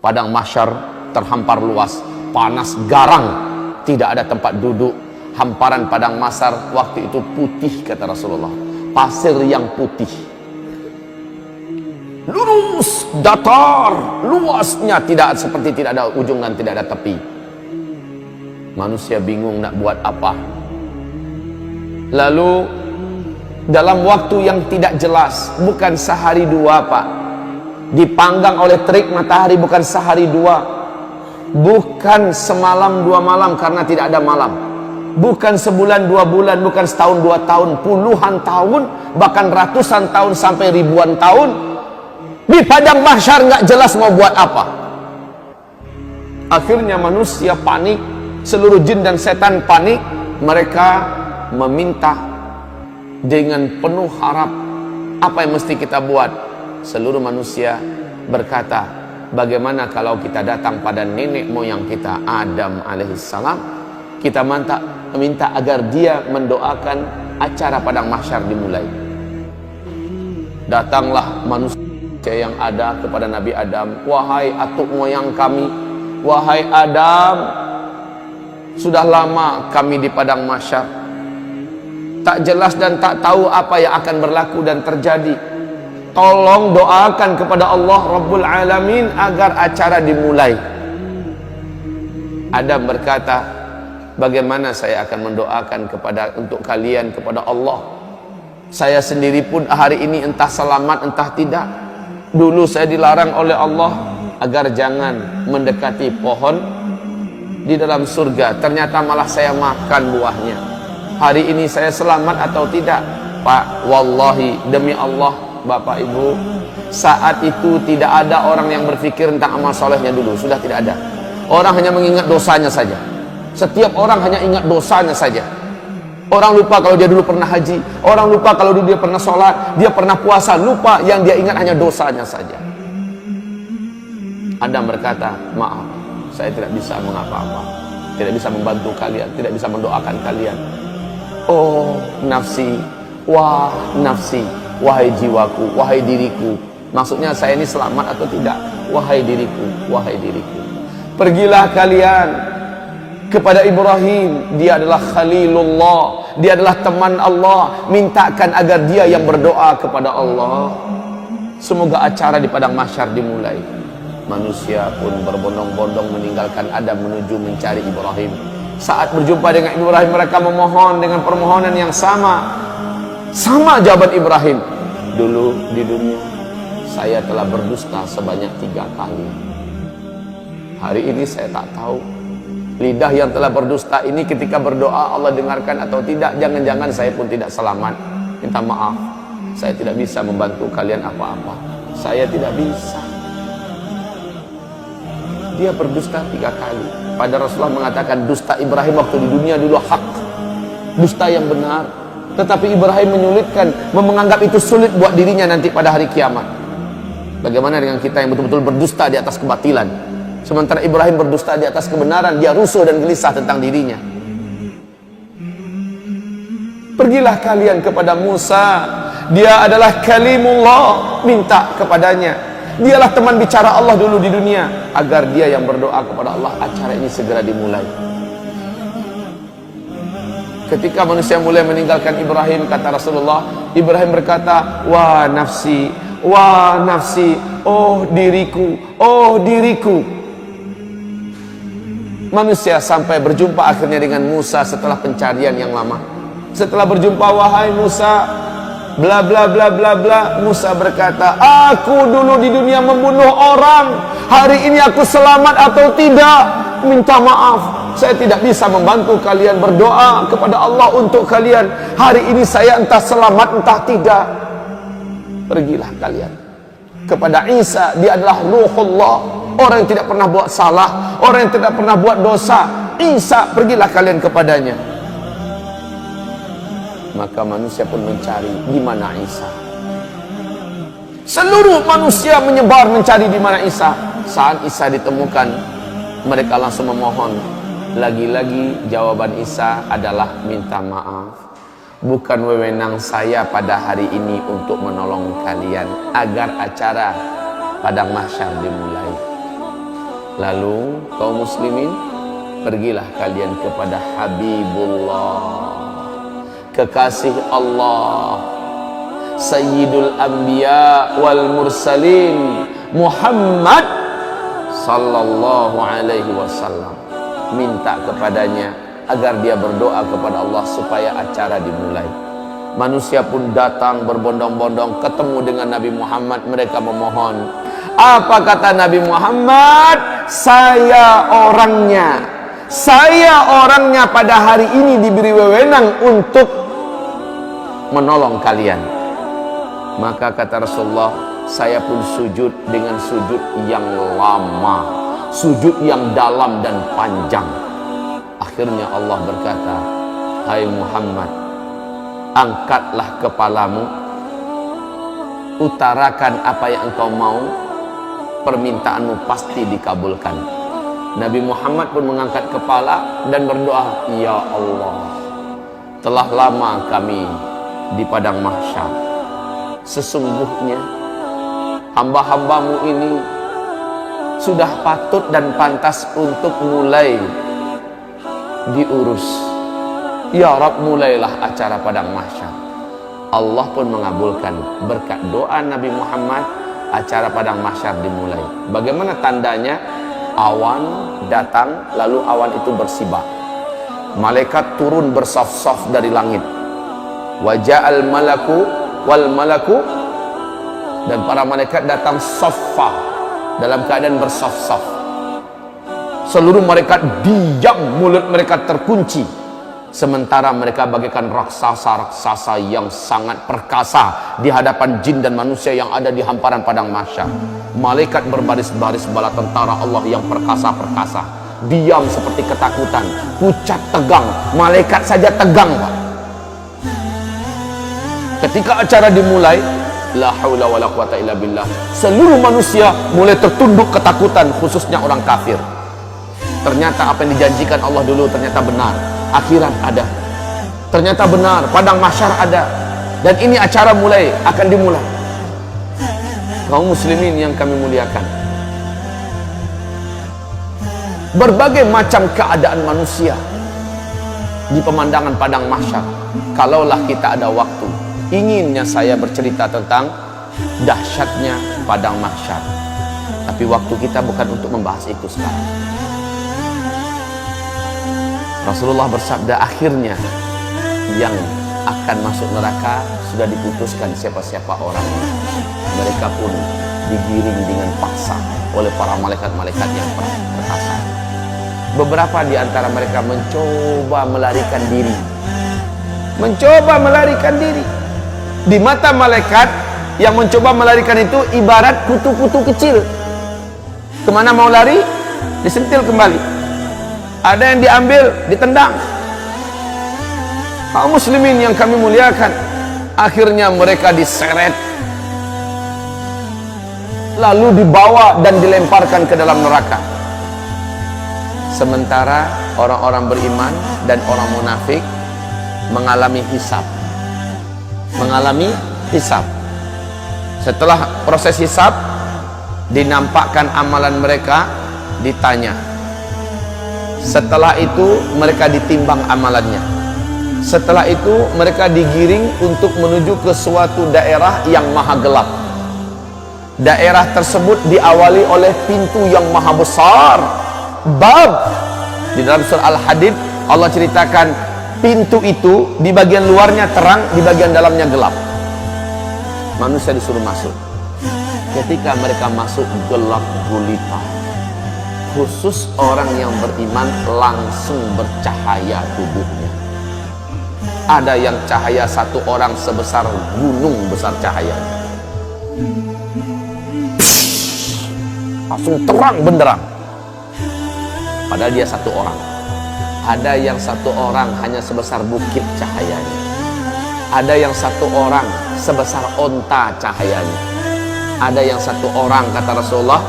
Padang mahsyar terhampar luas, panas garang, tidak ada tempat duduk. Hamparan padang mahsyar waktu itu putih, kata Rasulullah, pasir yang putih, lurus, datar, luasnya tidak seperti tidak ada ujung dan tidak ada tepi. Manusia bingung nak buat apa. Lalu dalam waktu yang tidak jelas, bukan sehari dua Pak, dipanggang oleh terik matahari, bukan sehari dua, bukan semalam dua malam karena tidak ada malam, bukan sebulan dua bulan, bukan setahun dua tahun, puluhan tahun, bahkan ratusan tahun sampai ribuan tahun di padang mahsyar, nggak jelas mau buat apa. Akhirnya manusia panik, seluruh jin dan setan panik. Mereka meminta dengan penuh harap, apa yang mesti kita buat? Seluruh manusia berkata, bagaimana kalau kita datang pada nenek moyang kita, Adam alaihissalam, kita minta agar dia mendoakan acara padang mahsyar dimulai. Datanglah manusia yang ada kepada Nabi Adam, wahai atuk moyang kami, wahai Adam, sudah lama kami di padang mahsyar, tak jelas dan tak tahu apa yang akan berlaku dan terjadi. Tolong doakan kepada Allah Rabbul Alamin agar acara dimulai. Adam berkata, bagaimana saya akan mendoakan untuk kalian kepada Allah? Saya sendiri pun hari ini entah selamat entah tidak. Dulu saya dilarang oleh Allah agar jangan mendekati pohon di dalam surga, ternyata malah saya makan buahnya. Hari ini saya selamat atau tidak? Pak, wallahi, demi Allah, Bapak Ibu, saat itu tidak ada orang yang berpikir tentang amal solehnya dulu. Sudah tidak ada. Orang hanya mengingat dosanya saja. Setiap orang hanya ingat dosanya saja. Orang lupa kalau dia dulu pernah haji, orang lupa kalau dulu dia pernah sholat, dia pernah puasa, lupa, yang dia ingat hanya dosanya saja. Adam berkata, maaf, saya tidak bisa mengapa-apa, tidak bisa membantu kalian, tidak bisa mendoakan kalian. Oh nafsi, wah nafsi, wahai jiwaku, wahai diriku. Maksudnya saya ini selamat atau tidak? Wahai diriku, wahai diriku. Pergilah kalian kepada Ibrahim, dia adalah Khalilullah, dia adalah teman Allah, mintakan agar dia yang berdoa kepada Allah. Semoga acara di padang mahsyar dimulai. Manusia pun berbondong-bondong meninggalkan Adam menuju mencari Ibrahim. Saat berjumpa dengan Ibrahim, mereka memohon dengan permohonan yang sama. Sama jawaban Ibrahim, dulu di dunia saya telah berdusta sebanyak 3 kali. Hari ini saya tak tahu lidah yang telah berdusta ini ketika berdoa Allah dengarkan atau tidak. Jangan-jangan saya pun tidak selamat. Minta maaf, saya tidak bisa membantu kalian apa-apa. Saya tidak bisa. Dia berdusta 3 kali. Pada Rasulullah mengatakan dusta Ibrahim waktu di dunia dulu hak, dusta yang benar. Tetapi Ibrahim menyulitkan, menganggap itu sulit buat dirinya nanti pada hari kiamat. Bagaimana dengan kita yang betul-betul berdusta di atas kebatilan? Sementara Ibrahim berdusta di atas kebenaran, dia rusuh dan gelisah tentang dirinya. Pergilah kalian kepada Musa, dia adalah kalimullah, minta kepadanya. Dialah teman bicara Allah dulu di dunia, agar dia yang berdoa kepada Allah, acara ini segera dimulai. Ketika manusia mulai meninggalkan Ibrahim, kata Rasulullah, Ibrahim berkata, wah nafsi, oh diriku, oh diriku. Manusia sampai berjumpa akhirnya dengan Musa setelah pencarian yang lama. Setelah berjumpa, wahai Musa, bla bla bla bla bla. Musa berkata, aku dulu di dunia membunuh orang, hari ini aku selamat atau tidak? Minta maaf, saya tidak bisa membantu kalian, berdoa kepada Allah untuk kalian. Hari ini saya entah selamat entah tidak. Pergilah kalian kepada Isa, dia adalah Ruhullah, orang yang tidak pernah buat salah, orang yang tidak pernah buat dosa. Isa, pergilah kalian kepadanya. Maka manusia pun mencari di mana Isa. Seluruh manusia menyebar mencari di mana Isa. Saat Isa ditemukan, mereka langsung memohon. Lagi-lagi jawaban Isa adalah minta maaf. Bukan wewenang saya pada hari ini untuk menolong kalian agar acara padang mahsyar dimulai. Lalu kaum muslimin, pergilah kalian kepada Habibullah, kekasih Allah, Sayyidul Anbiya wal Mursalin, Muhammad sallallahu alaihi wasallam. Minta kepadanya agar dia berdoa kepada Allah supaya acara dimulai. Manusia pun datang berbondong-bondong ketemu dengan Nabi Muhammad. Mereka memohon. Apa kata Nabi Muhammad? Saya orangnya pada hari ini diberi wewenang untuk menolong kalian. Maka kata Rasulullah, saya pun sujud dengan sujud yang lama, sujud yang dalam dan panjang. Akhirnya Allah berkata, hai Muhammad, angkatlah kepalamu, utarakan apa yang engkau mau, permintaanmu pasti dikabulkan. Nabi Muhammad pun mengangkat kepala dan berdoa, ya Allah, telah lama kami di padang mahsyar. Sesungguhnya hamba-hambamu ini sudah patut dan pantas untuk mulai diurus. Ya Rabb, mulailah acara padang mahsyar. Allah pun mengabulkan berkat doa Nabi Muhammad. Acara padang mahsyar dimulai. Bagaimana tandanya? Awan datang, lalu awan itu bersibak. Malaikat turun bersaf-saf dari langit. Waja'al malaku wal malaku, dan para malaikat datang saffa, dalam keadaan bersaf-saf. Seluruh malaikat diam, mulut mereka terkunci. Sementara mereka bagaikan raksasa-raksasa yang sangat perkasa di hadapan jin dan manusia yang ada di hamparan padang mahsyar. Malaikat berbaris-baris bala tentara Allah yang perkasa-perkasa, diam seperti ketakutan, pucat tegang. Malaikat saja tegang, Pak. Ketika acara dimulai, la haula wala quwata illa billah, seluruh manusia mulai tertunduk ketakutan, khususnya orang kafir. Ternyata apa yang dijanjikan Allah dulu ternyata benar. Akhirat ada, ternyata benar, padang mahsyar ada, dan ini acara akan dimulai. Kaum muslimin yang kami muliakan, berbagai macam keadaan manusia di pemandangan padang mahsyar. Kalaulah kita ada waktu, inginnya saya bercerita tentang dahsyatnya padang mahsyar, tapi waktu kita bukan untuk membahas itu sekarang. Rasulullah bersabda, akhirnya yang akan masuk neraka sudah diputuskan siapa-siapa orangnya. Mereka pun digiring dengan paksa oleh para malaikat-malaikat yang perkasa. Beberapa di antara mereka mencoba melarikan diri. Di mata malaikat yang mencoba melarikan itu ibarat kutu-kutu kecil. Kemana mau lari? Disentil kembali. Ada yang diambil, ditendang. Kaum muslimin yang kami muliakan, akhirnya mereka diseret, lalu dibawa dan dilemparkan ke dalam neraka. Sementara orang-orang beriman dan orang munafik mengalami hisab. Setelah proses hisab, dinampakkan amalan mereka, ditanya. Setelah itu mereka ditimbang amalannya. Setelah itu mereka digiring untuk menuju ke suatu daerah yang maha gelap. Daerah tersebut diawali oleh pintu yang maha besar, bab. Di dalam surah Al-Hadid Allah ceritakan pintu itu di bagian luarnya terang, di bagian dalamnya gelap. Manusia disuruh masuk. Ketika mereka masuk, gelap gulita. Khusus orang yang beriman langsung bercahaya tubuhnya. Ada yang cahaya satu orang sebesar gunung besar cahayanya. Langsung terang benderang. Padahal dia satu orang. Ada yang satu orang hanya sebesar bukit cahayanya. Ada yang satu orang sebesar onta cahayanya. Ada yang satu orang, kata Rasulullah,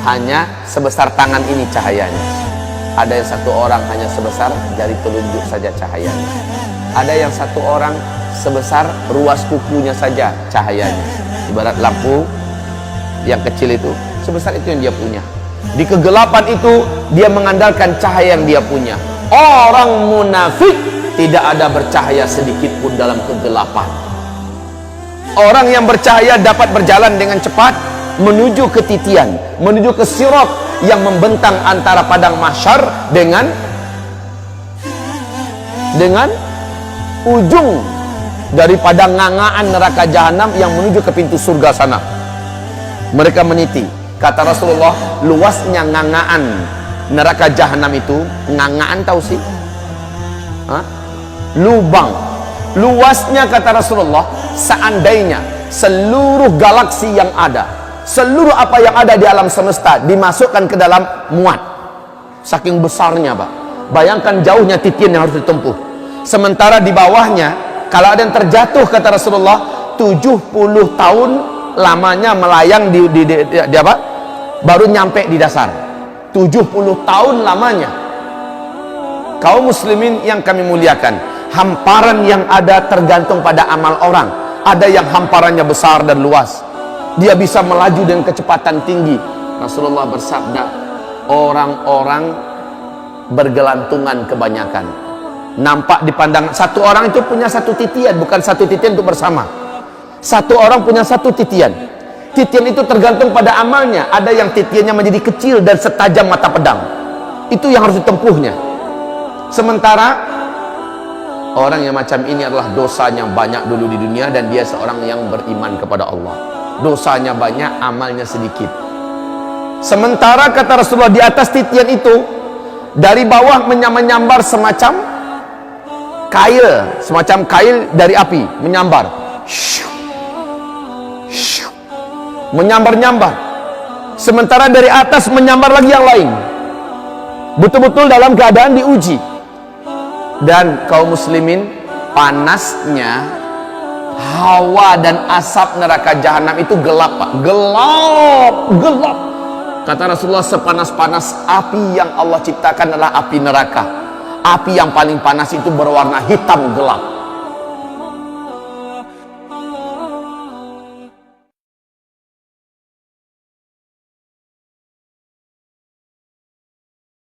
hanya sebesar tangan ini cahayanya. Ada yang satu orang hanya sebesar jari telunjuk saja cahayanya. Ada yang satu orang sebesar ruas kukunya saja cahayanya. Ibarat lampu yang kecil itu, sebesar itu yang dia punya. Di kegelapan itu dia mengandalkan cahaya yang dia punya. Orang munafik tidak ada bercahaya sedikit pun dalam kegelapan. Orang yang bercahaya dapat berjalan dengan cepat menuju ke titian, menuju ke sirat yang membentang antara padang mahsyar dengan ujung daripada ngangaan neraka jahanam yang menuju ke pintu surga sana. Mereka meniti. Kata Rasulullah, luasnya ngangaan neraka jahanam itu, ngangaan tahu sih? Lubang. Luasnya kata Rasulullah, seandainya seluruh galaksi yang ada, seluruh apa yang ada di alam semesta dimasukkan ke dalam muat, saking besarnya Pak. Bayangkan jauhnya titian yang harus ditempuh. Sementara di bawahnya, kalau ada yang terjatuh kata Rasulullah, 70 tahun lamanya melayang di apa? Baru nyampe di dasar. 70 tahun lamanya. Kaum muslimin yang kami muliakan, hamparan yang ada tergantung pada amal orang. Ada yang hamparannya besar dan luas, dia bisa melaju dengan kecepatan tinggi. Rasulullah bersabda, orang-orang bergelantungan kebanyakan. Nampak dipandang, satu orang itu punya satu titian, bukan satu titian untuk bersama. Satu orang punya satu titian. Titian itu tergantung pada amalnya. Ada yang titiannya menjadi kecil dan setajam mata pedang. Itu yang harus ditempuhnya. Sementara orang yang macam ini adalah dosanya banyak dulu di dunia, dan dia seorang yang beriman kepada Allah. Dosanya banyak, amalnya sedikit. Sementara kata Rasulullah, di atas titian itu, dari bawah menyambar semacam kail dari api, menyambar, menyambar-nyambar. Sementara dari atas menyambar lagi yang lain. Betul-betul dalam keadaan diuji. Dan kaum muslimin, panasnya hawa dan asap neraka jahanam itu gelap Pak. Gelap. Kata Rasulullah, sepanas-panas api yang Allah ciptakan adalah api neraka. Api yang paling panas itu berwarna hitam gelap.